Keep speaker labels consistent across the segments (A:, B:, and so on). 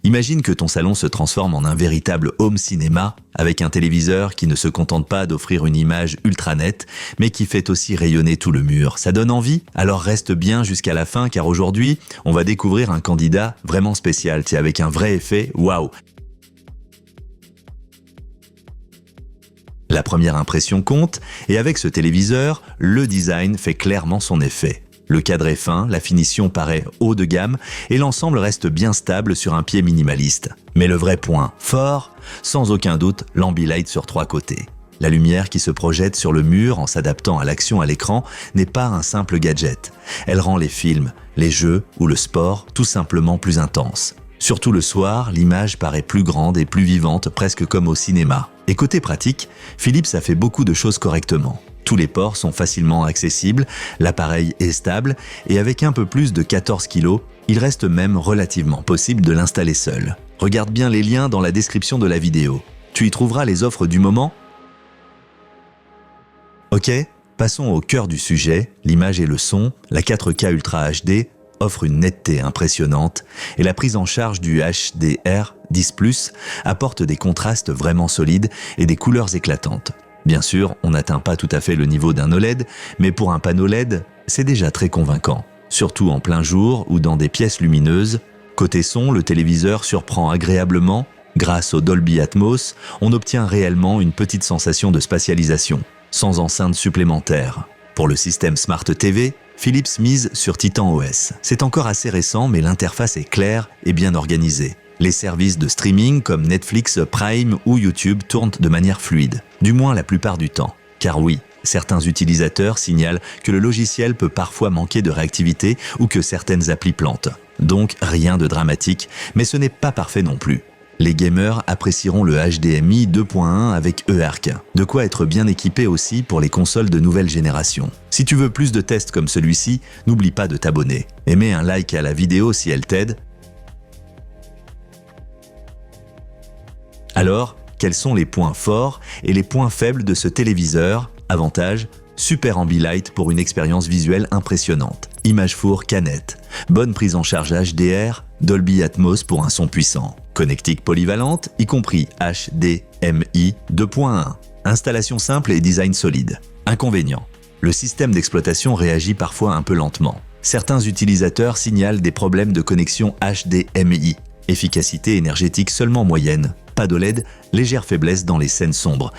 A: Imagine que ton salon se transforme en un véritable home cinéma avec un téléviseur qui ne se contente pas d'offrir une image ultra nette, mais qui fait aussi rayonner tout le mur. Ça donne envie? Alors reste bien jusqu'à la fin car aujourd'hui, on va découvrir un candidat vraiment spécial, avec un vrai effet waouh. La première impression compte et avec ce téléviseur, le design fait clairement son effet. Le cadre est fin, la finition paraît haut de gamme et l'ensemble reste bien stable sur un pied minimaliste. Mais le vrai point fort, sans aucun doute, l'Ambilight sur 3 côtés. La lumière qui se projette sur le mur en s'adaptant à l'action à l'écran n'est pas un simple gadget. Elle rend les films, les jeux ou le sport tout simplement plus intenses. Surtout le soir, l'image paraît plus grande et plus vivante, presque comme au cinéma. Et côté pratique, Philips a fait beaucoup de choses correctement. Tous les ports sont facilement accessibles, l'appareil est stable et avec un peu plus de 14 kg, il reste même relativement possible de l'installer seul. Regarde bien les liens dans la description de la vidéo. Tu y trouveras les offres du moment. Ok, passons au cœur du sujet, l'image et le son, la 4K Ultra HD offre une netteté impressionnante et la prise en charge du HDR10+ apporte des contrastes vraiment solides et des couleurs éclatantes. Bien sûr, on n'atteint pas tout à fait le niveau d'un OLED, mais pour un panneau LED, c'est déjà très convaincant. Surtout en plein jour ou dans des pièces lumineuses. Côté son, le téléviseur surprend agréablement. Grâce au Dolby Atmos, on obtient réellement une petite sensation de spatialisation, sans enceinte supplémentaire. Pour le système Smart TV, Philips mise sur Titan OS. C'est encore assez récent, mais l'interface est claire et bien organisée. Les services de streaming comme Netflix, Prime ou YouTube tournent de manière fluide, du moins la plupart du temps. Car oui, certains utilisateurs signalent que le logiciel peut parfois manquer de réactivité ou que certaines applis plantent. Donc rien de dramatique, mais ce n'est pas parfait non plus. Les gamers apprécieront le HDMI 2.1 avec eARC, de quoi être bien équipé aussi pour les consoles de nouvelle génération. Si tu veux plus de tests comme celui-ci, n'oublie pas de t'abonner. Et mets un like à la vidéo si elle t'aide. Alors, quels sont les points forts et les points faibles de ce téléviseur? Avantage, Super Ambilight pour une expérience visuelle impressionnante. Image four canette. Bonne prise en charge HDR, Dolby Atmos pour un son puissant. Connectique polyvalente, y compris HDMI 2.1. Installation simple et design solide. Inconvénient, le système d'exploitation réagit parfois un peu lentement. Certains utilisateurs signalent des problèmes de connexion HDMI. Efficacité énergétique seulement moyenne. Pas d'OLED, légère faiblesse dans les scènes sombres.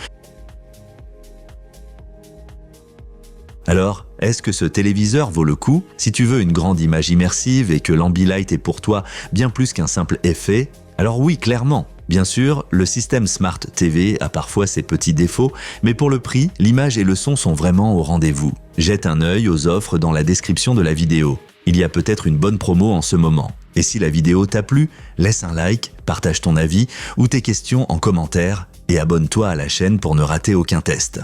A: Alors, est-ce que ce téléviseur vaut le coup? Si tu veux une grande image immersive et que l'Ambilight est pour toi bien plus qu'un simple effet, alors oui, clairement. Bien sûr, le système Smart TV a parfois ses petits défauts, mais pour le prix, l'image et le son sont vraiment au rendez-vous. Jette un œil aux offres dans la description de la vidéo. Il y a peut-être une bonne promo en ce moment. Et si la vidéo t'a plu, laisse un like, partage ton avis ou tes questions en commentaire et abonne-toi à la chaîne pour ne rater aucun test.